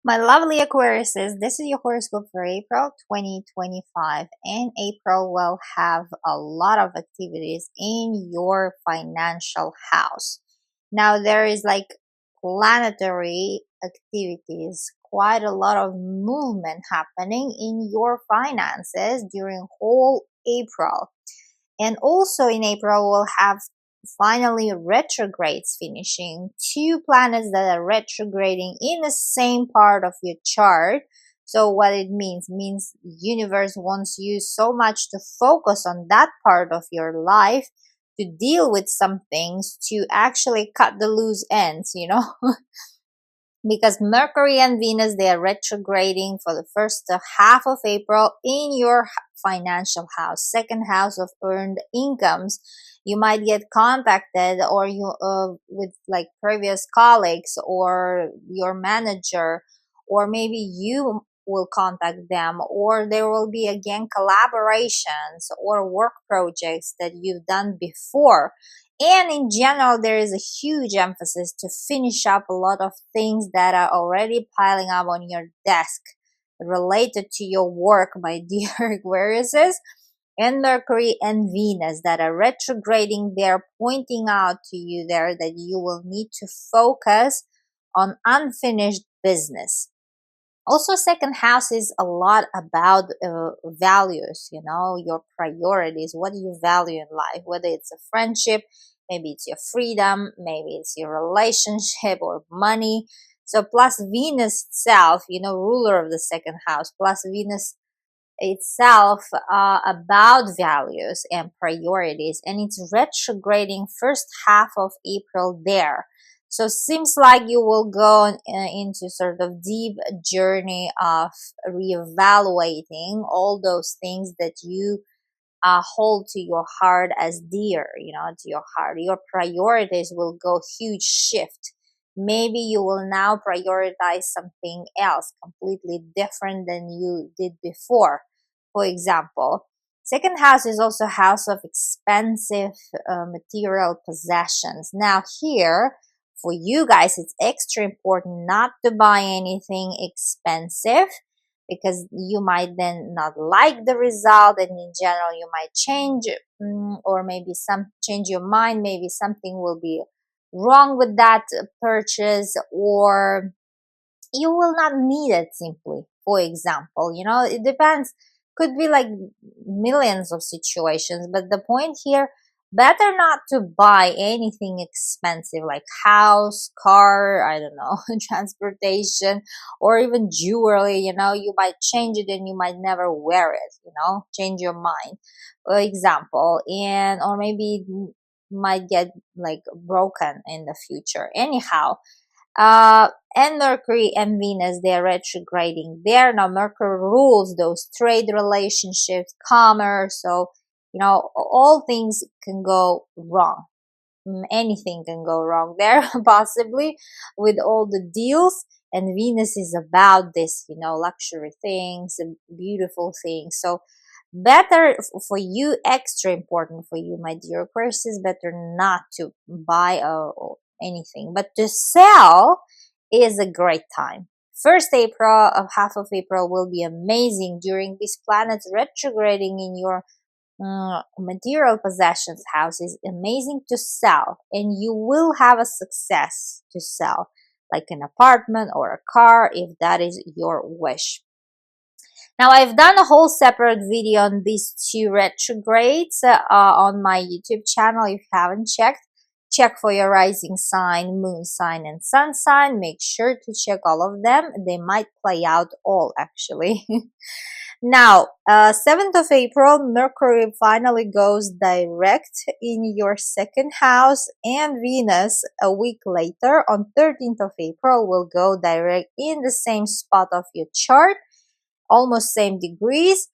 My lovely Aquariuses, this is your horoscope for April 2025, and April will have a lot of activities in your financial house. Now, there is like planetary activities, quite a lot of movement happening in your finances during whole April. And also in April, we'll have finally retrogrades finishing. Two planets that are retrograding in the same part of your chart. So what it means universe wants you so much to focus on that part of your life, to deal with some things, to actually cut the loose ends, because Mercury and Venus, they are retrograding for the first half of April in your financial house, second house of earned incomes. You might get contacted, or you with like previous colleagues or your manager, or maybe you will contact them, or there will be again collaborations or work projects that you've done before. And in general, there is a huge emphasis to finish up a lot of things that are already piling up on your desk related to your work, my dear Aquariuses. And Mercury and Venus that are retrograding, they're pointing out to you there that you will need to focus on unfinished business. Also, second house is a lot about values, your priorities. What do you value in life? Whether it's a friendship, maybe it's your freedom, maybe it's your relationship or money. So plus Venus itself, ruler of the second house, plus Venus itself, about values and priorities, and it's retrograding first half of April there. So seems like you will go into sort of deep journey of reevaluating all those things that you hold to your heart as dear, to your heart. Your priorities will go huge shift. Maybe you will now prioritize something else completely different than you did before. For example, second house is also house of expensive material possessions. Now here, for you guys, it's extra important not to buy anything expensive, because you might then not like the result, and in general you might change, or maybe some change your mind, maybe something will be wrong with that purchase, or you will not need it simply. For example, it depends, could be like millions of situations, but the point here, better not to buy anything expensive like house, car, I don't know, transportation, or even jewelry. You might change it and you might never wear it, change your mind, for example, and or maybe it might get like broken in the future. Anyhow, and Mercury and Venus, they're retrograding there. Now, Mercury rules those trade relationships, commerce. So, all things can go wrong. Anything can go wrong there, possibly, with all the deals. And Venus is about this, luxury things and beautiful things. So, better for you, extra important for you, my dear Aquarius, is better not to buy anything, but to sell is a great time. First April of half of April will be amazing during these planets retrograding in your material possessions house. Is amazing to sell, and you will have a success to sell, like an apartment or a car, if that is your wish. Now, I've done a whole separate video on these two retrogrades on my YouTube channel. If you haven't checked, check for your rising sign, moon sign, and sun sign. Make sure to check all of them. They might play out all, actually. Now, 7th of April, Mercury finally goes direct in your second house, and Venus a week later, on 13th of April, will go direct in the same spot of your chart, almost same degrees.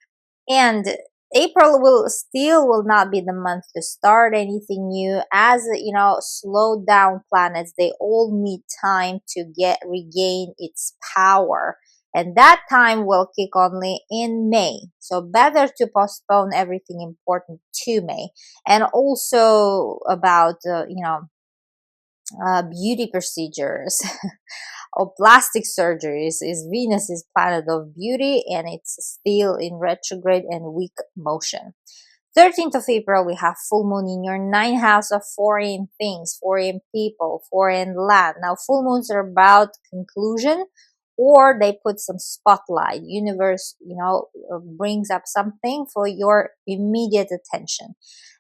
And April will not be the month to start anything new, as slowed down planets, they all need time to regain its power, and that time will kick only in May. So better to postpone everything important to May. And also about beauty procedures of plastic surgeries is Venus is planet of beauty, and it's still in retrograde and weak motion. 13th of April, we have full moon in your ninth house of foreign things, foreign people, foreign land. Now, full moons are about conclusion, or they put some spotlight. Universe, brings up something for your immediate attention.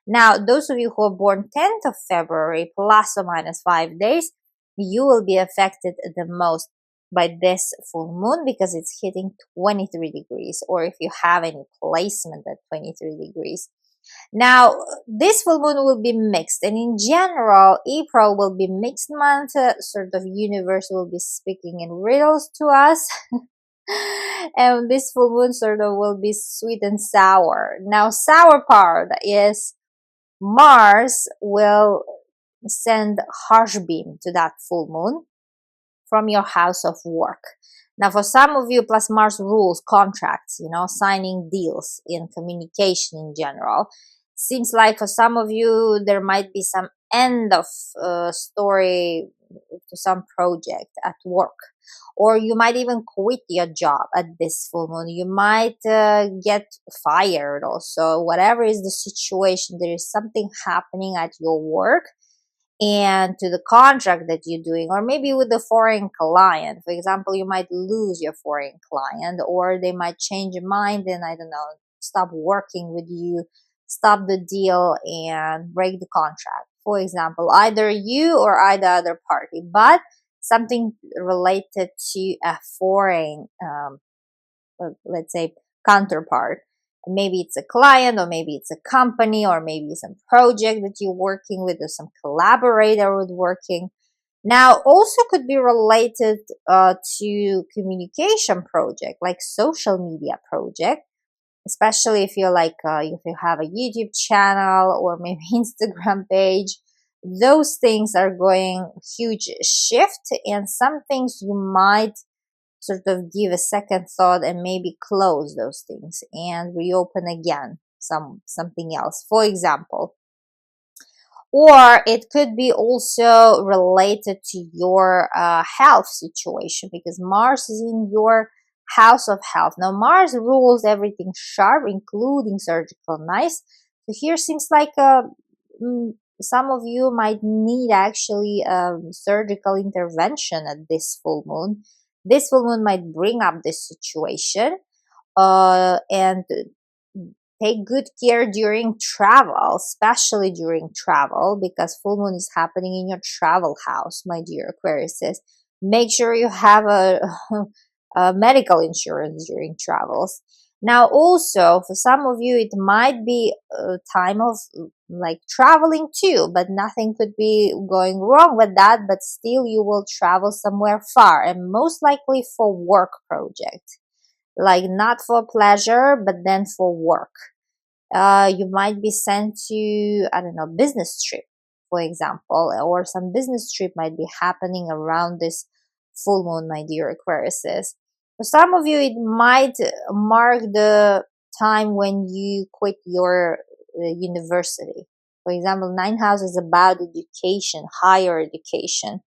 Now, those of you who are born 10th of February, plus or minus 5 days, you will be affected the most by this full moon because it's hitting 23 degrees, or if you have any placement at 23 degrees. Now, this full moon will be mixed, and in general, April will be mixed month. Sort of universe will be speaking in riddles to us. And this full moon sort of will be sweet and sour. Now, sour part is Mars will send harsh beam to that full moon from your house of work. Now, for some of you, plus Mars rules contracts, signing deals in communication in general. Seems like for some of you, there might be some end of story to some project at work. Or you might even quit your job at this full moon. You might get fired also. Whatever is the situation, there is something happening at your work and to the contract that you're doing, or maybe with the foreign client. For example, you might lose your foreign client, or they might change your mind and, I don't know, stop working with you, stop the deal and break the contract. For example, either you or either other party, but something related to a foreign, let's say, counterpart. Maybe it's a client, or maybe it's a company, or maybe some project that you're working with, or some collaborator with working. Now, also could be related to communication project, like social media project, especially if you're like, if you have a YouTube channel or maybe Instagram page. Those things are going huge shift, and some things you might sort of give a second thought and maybe close those things and reopen again something else, for example. Or it could be also related to your health situation, because Mars is in your house of health. Now, Mars rules everything sharp, including surgical knives. So here seems like some of you might need actually surgical intervention at this full moon. This full moon might bring up this situation, and take good care during travel, especially during travel, because full moon is happening in your travel house, my dear Aquarius. Make sure you have a medical insurance during travels. Now, also, for some of you, it might be a time of like traveling too, but nothing could be going wrong with that, but still you will travel somewhere far, and most likely for work project, like not for pleasure, but then for work. You might be sent to, I don't know, business trip, for example, or some business trip might be happening around this full moon, my dear Aquarius. For some of you, it might mark the time when you quit your university. For example, ninth house is about education, higher education.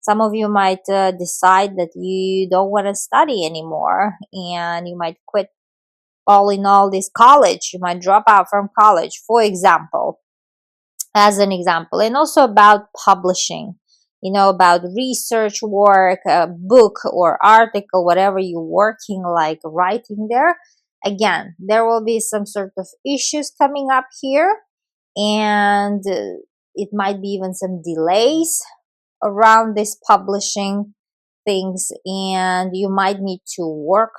Some of you might decide that you don't want to study anymore, and you might quit all in all this college. You might drop out from college, for example, as an example. And also about publishing, about research work, a book or article, whatever you're working, like writing there. Again, there will be some sort of issues coming up here, and it might be even some delays around this publishing things, and you might need to work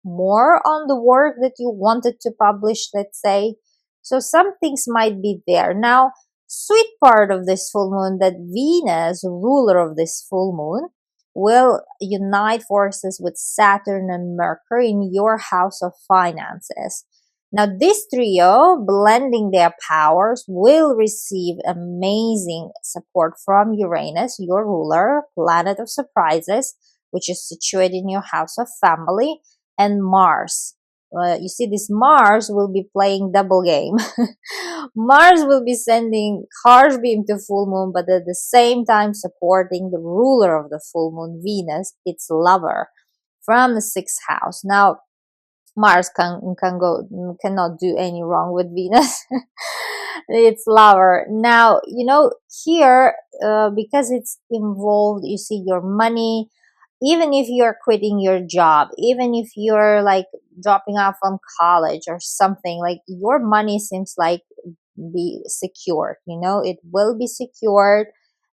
more on the work that you wanted to publish, let's say. So some things might be there. Now, sweet part of this full moon, that Venus, ruler of this full moon, will unite forces with Saturn and Mercury in your house of finances. Now, this trio, blending their powers, will receive amazing support from Uranus, your ruler, planet of surprises, which is situated in your house of family, and Mars, You see, this Mars will be playing double game. Mars will be sending harsh beam to full moon, but at the same time supporting the ruler of the full moon, Venus, its lover, from the sixth house. Now, Mars cannot do any wrong with Venus. It's lover. Now, here, because it's involved, you see, your money, even if you're quitting your job, even if you're like dropping out from college or something, like your money seems like be secured. It will be secured.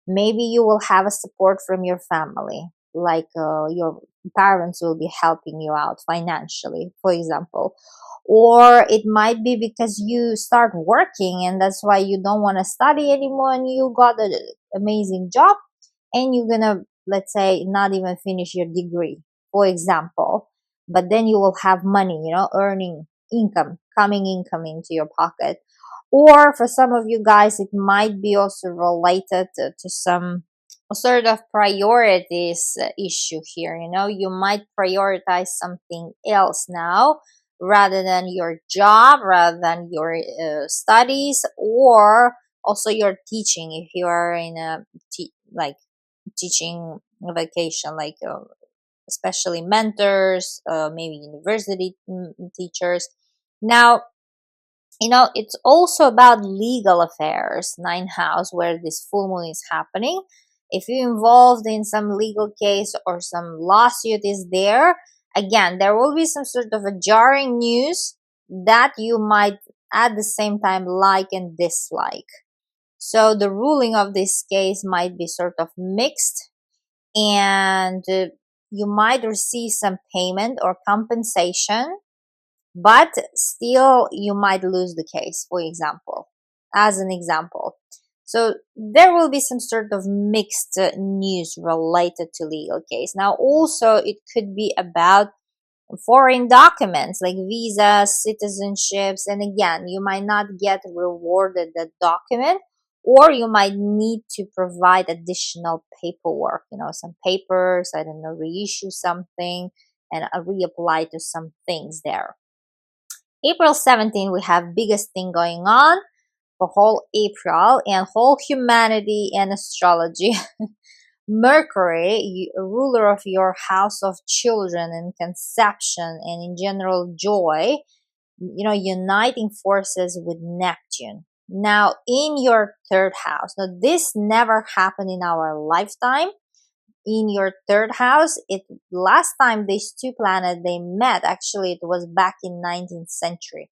Maybe you will have a support from your family, like your parents will be helping you out financially, for example. Or it might be because you start working and that's why you don't want to study anymore and you got an amazing job and you're gonna, let's say, not even finish your degree, for example. But then you will have money, earning income, coming income into your pocket. Or for some of you guys, it might be also related to some sort of priorities issue here. You might prioritize something else now rather than your job, rather than your studies, or also your teaching. If you are in a like teaching vacation, like especially mentors, maybe university teachers. Now, it's also about legal affairs, ninth house, where this full moon is happening. If you're involved in some legal case or some lawsuit is there, again, there will be some sort of a jarring news that you might at the same time like and dislike. So the ruling of this case might be sort of mixed, and you might receive some payment or compensation, but still you might lose the case, for example, as an example. So there will be some sort of mixed news related to legal case. Now also it could be about foreign documents like visas, citizenships, and again, you might not get rewarded the document, or you might need to provide additional paperwork, some papers, I don't know, reissue something and reapply to some things there. April 17, we have biggest thing going on for whole April and whole humanity and astrology. Mercury, ruler of your house of children and conception and in general joy, uniting forces with Neptune. Now in your third house. Now this never happened in our lifetime. In your third house, it last time these two planets they met, actually it was back in 19th century,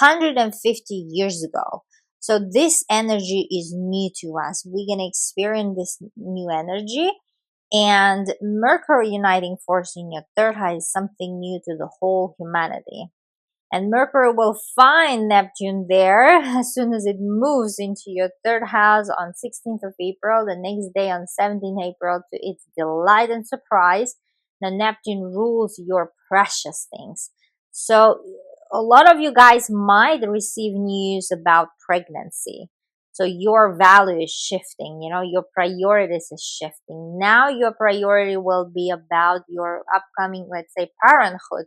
150 years ago. So this energy is new to us. We're gonna experience this new energy, and Mercury uniting force in your third house is something new to the whole humanity. And Mercury will find Neptune there as soon as it moves into your third house on 16th of April, the next day on 17th April, to its delight and surprise. Now Neptune rules your precious things. So a lot of you guys might receive news about pregnancy. So your value is shifting, your priorities is shifting. Now your priority will be about your upcoming, let's say, parenthood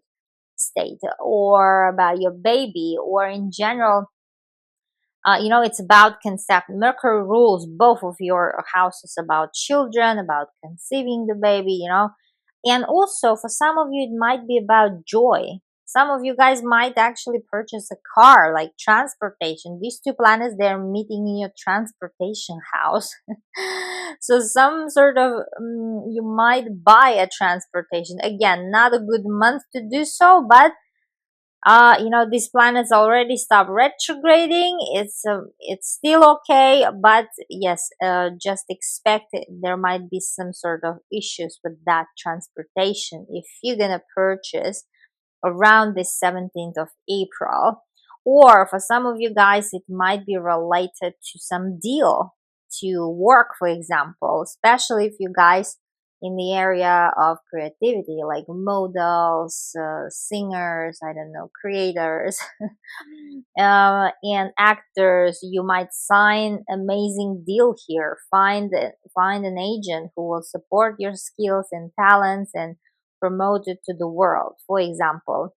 state, or about your baby, or in general, it's about concept. Mercury rules both of your houses, about children, about conceiving the baby, and also for some of you it might be about joy. Some of you guys might actually purchase a car, like transportation. These two planets, they're meeting in your transportation house. So some sort of, you might buy a transportation. Again, not a good month to do so, but these planets already stopped retrograding. It's still okay, but yes, just expect there might be some sort of issues with that transportation if you're gonna purchase around the 17th of April. Or for some of you guys, it might be related to some deal to work, for example, especially if you guys in the area of creativity, like models, singers, I don't know, creators, and actors. You might sign amazing deal here. Find an agent who will support your skills and talents and promote it to the world, for example.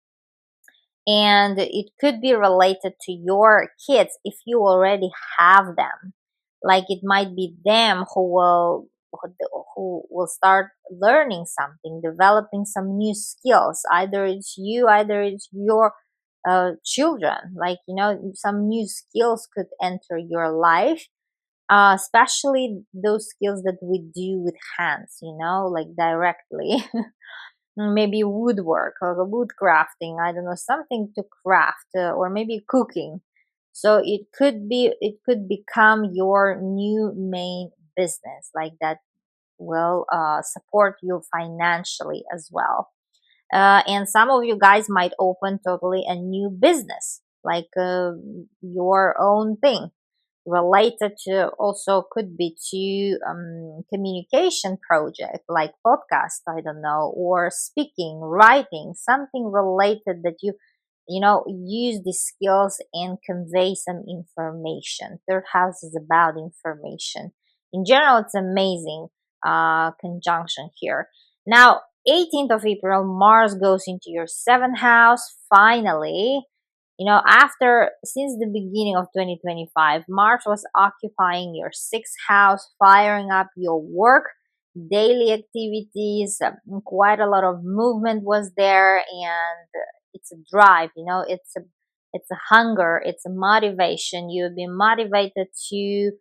and it could be related to your kids if you already have them. Like it might be them who will start learning something, developing some new skills. Either it's you, either it's your children. Like, some new skills could enter your life, especially those skills that we do with hands, like directly. Maybe woodwork or wood crafting, I don't know, something to craft, or maybe cooking. So it could become your new main business, like that will support you financially as well. And some of you guys might open totally a new business, like your own thing, related to, also could be to communication project like podcast, I don't know, or speaking, writing, something related that use these skills and convey some information. Third house is about information in general. It's amazing conjunction here. Now 18th of April, Mars goes into your seventh house finally. After, since the beginning of 2025, Mars was occupying your sixth house, firing up your work, daily activities. Quite a lot of movement was there, and it's a drive. It's a hunger. It's a motivation. You've been motivated to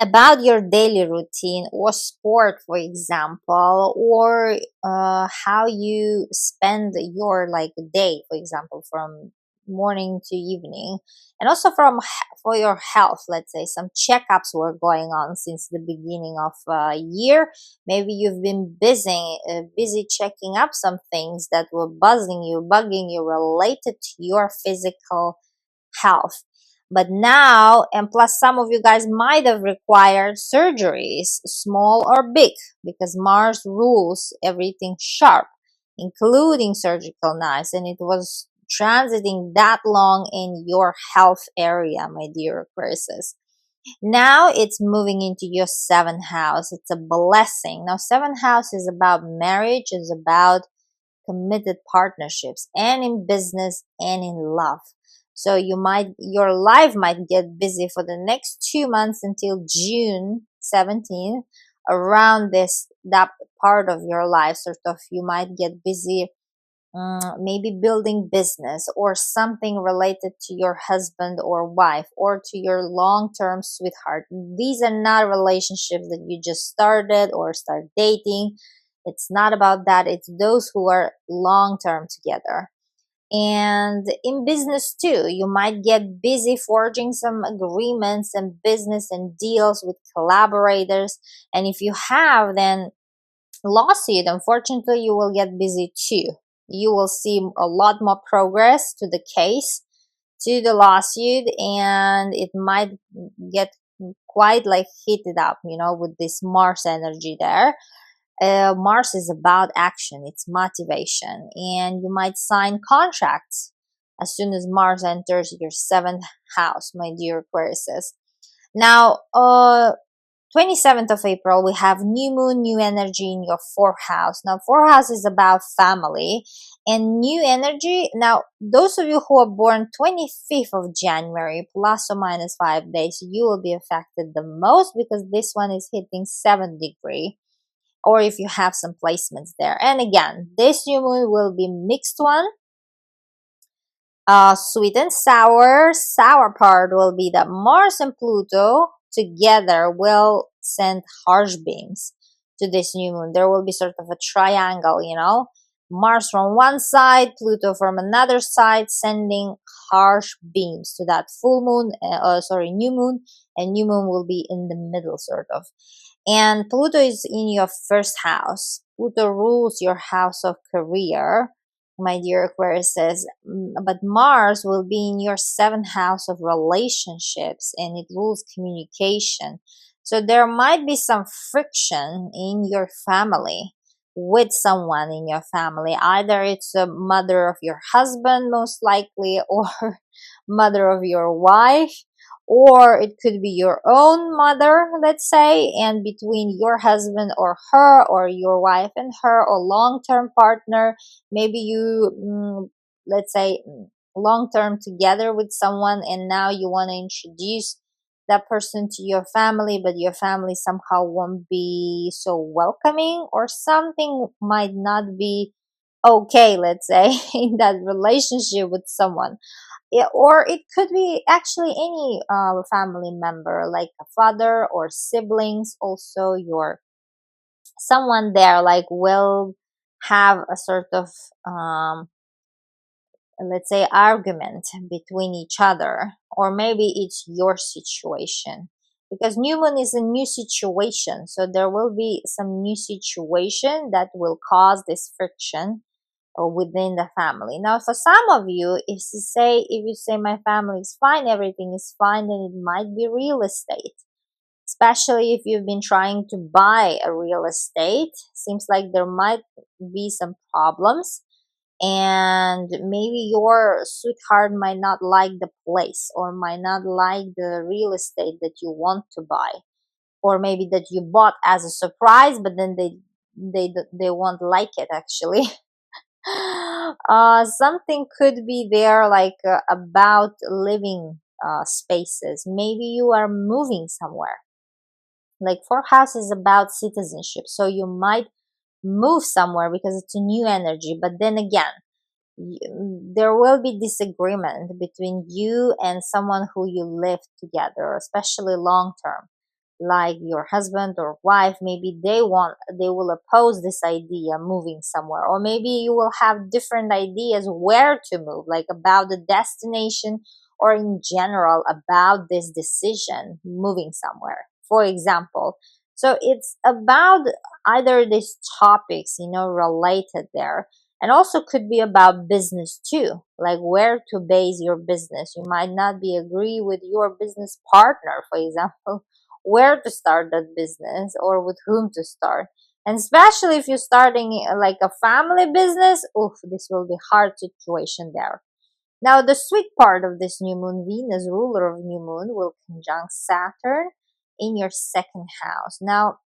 about your daily routine or sport, for example, or how you spend your like day, for example, from morning to evening, and also for your health. Let's say some checkups were going on since the beginning of year. Maybe you've been busy checking up some things that were bugging you related to your physical health. But now, and plus, some of you guys might have required surgeries, small or big, because Mars rules everything sharp, including surgical knives, and it was transiting that long in your health area, my dear Aquarius. Now it's moving into your seventh house. It's a blessing. Now, seventh house is about marriage, is about committed partnerships, and in business and in love. So your life might get busy for the next 2 months until June 17th. Around that part of your life, sort of, you might get busy, maybe building business or something related to your husband or wife or to your long-term sweetheart. These are not relationships that you just started or start dating. It's not about that. It's those who are long-term together. And in business too, you might get busy forging some agreements and business and deals with collaborators. And if you have, then lawsuit, unfortunately, you will get busy too. You will see a lot more progress to the case, to the lawsuit, and it might get quite like heated up, with this Mars energy there. Mars is about action, it's motivation, and you might sign contracts as soon as Mars enters your seventh house, my dear Aquarius. Now, 27th of April, we have new moon, new energy in your fourth house. Now, fourth house is about family and new energy. Now, those of you who are born 25th of January, plus or minus 5 days, you will be affected the most because this one is hitting 7th degree, or if you have some placements there. And again, this new moon will be mixed one. Sweet and sour. Sour part will be that Mars and Pluto together will send harsh beams to this new moon. There will be sort of a triangle, Mars from one side, Pluto from another side, sending harsh beams to that full moon, new moon, and new moon will be in the middle, sort of. And Pluto is in your first house. Pluto rules your house of career, my dear Aquarius says, but Mars will be in your seventh house of relationships, and it rules communication. So there might be some friction in your family with someone in your family. Either it's a mother of your husband, most likely, or mother of your wife, or it could be your own mother, let's say, and between your husband or her, or your wife and her, or long-term partner. Maybe you, let's say, long term together with someone, and now you want to introduce that person to your family, but your family somehow won't be so welcoming, or something might not be okay, let's say, in that relationship with someone. Yeah, or it could be actually any family member, like a father or siblings, also your someone there like will have a sort of um, let's say argument between each other, or maybe it's your situation, because new moon is a new situation, so there will be some new situation that will cause this friction within the family. Now for some of you, if you say my family is fine, everything is fine, then it might be real estate, especially if you've been trying to buy a real estate. Seems like there might be some problems, and maybe your sweetheart might not like the place, or might not like the real estate that you want to buy, or maybe that you bought as a surprise, but then they won't like it actually. Something could be there, like about living spaces. Maybe you are moving somewhere. Like fourth house is about citizenship, so you might move somewhere because it's a new energy. But then again, there will be disagreement between you and someone who you live together, especially long term, like your husband or wife. Maybe they will oppose this idea moving somewhere, or maybe you will have different ideas where to move, like about the destination, or in general about this decision moving somewhere, for example. So it's about either these topics, related there, and also could be about business too, like where to base your business. You might not be agree with your business partner, for example, where to start that business or with whom to start. And especially if you're starting like a family business, oof, this will be hard situation there. Now the sweet part of this new moon, Venus, ruler of new moon, will conjunct Saturn in your second house. Now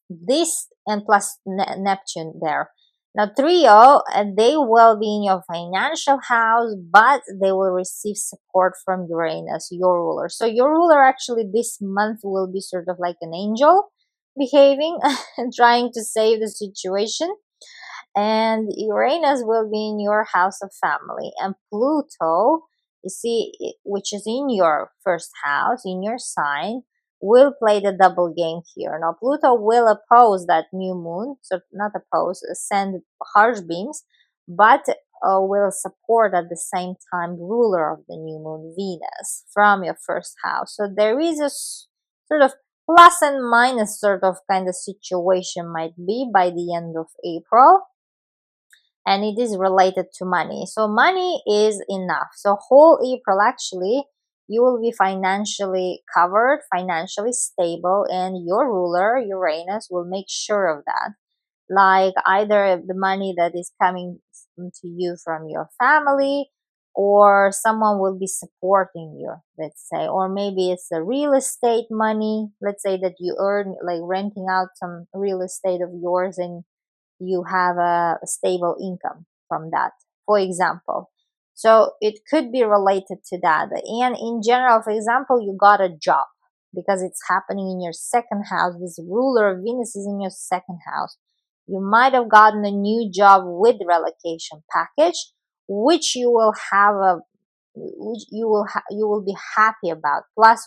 this, and plus Neptune there. Now trio, they will be in your financial house, but they will receive support from Uranus, your ruler. So your ruler actually this month will be sort of like an angel behaving and trying to save the situation. And Uranus will be in your house of family, and Pluto, you see, which is in your first house, in your sign, will play the double game here. Now Pluto will oppose that new moon, so not oppose, send harsh beams, but will support at the same time ruler of the new moon, Venus, from your first house. So there is a sort of plus and minus sort of kind of situation might be by the end of April, and it is related to money. So money is enough. So whole April actually you will be financially covered, financially stable, and your ruler Uranus will make sure of that. Like either the money that is coming to you from your family, or someone will be supporting you, let's say, or maybe it's the real estate money. Let's say that you earn like renting out some real estate of yours, and you have a stable income from that, for example. So it could be related to that. And in general, for example, you got a job because it's happening in your second house. This ruler of Venus is in your second house. You might have gotten a new job with relocation package, which you will have a which you will be happy about. Plus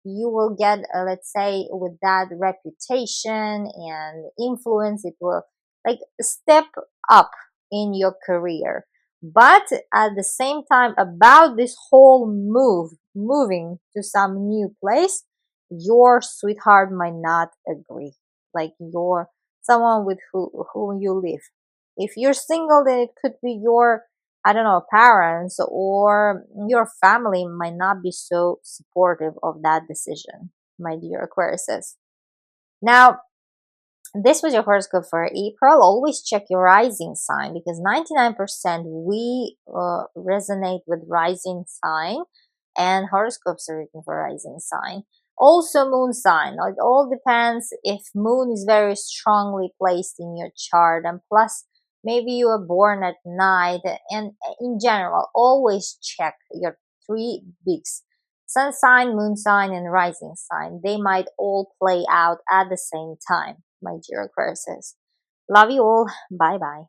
you will get let's say with that reputation and influence, it will like step up in your career. But at the same time, about this whole moving to some new place, your sweetheart might not agree, like your someone with who you live. If you're single, then it could be your, I don't know, parents or your family might not be so supportive of that decision, my dear Aquarius. Now, this was your horoscope for April. Always check your rising sign, because 99% we resonate with rising sign, and horoscopes are written for rising sign. Also moon sign. Now, it all depends if moon is very strongly placed in your chart, and plus maybe you were born at night, and in general, always check your three bigs: sun sign, moon sign, and rising sign. They might all play out at the same time, my dear Aquarius. Love you all. Bye bye.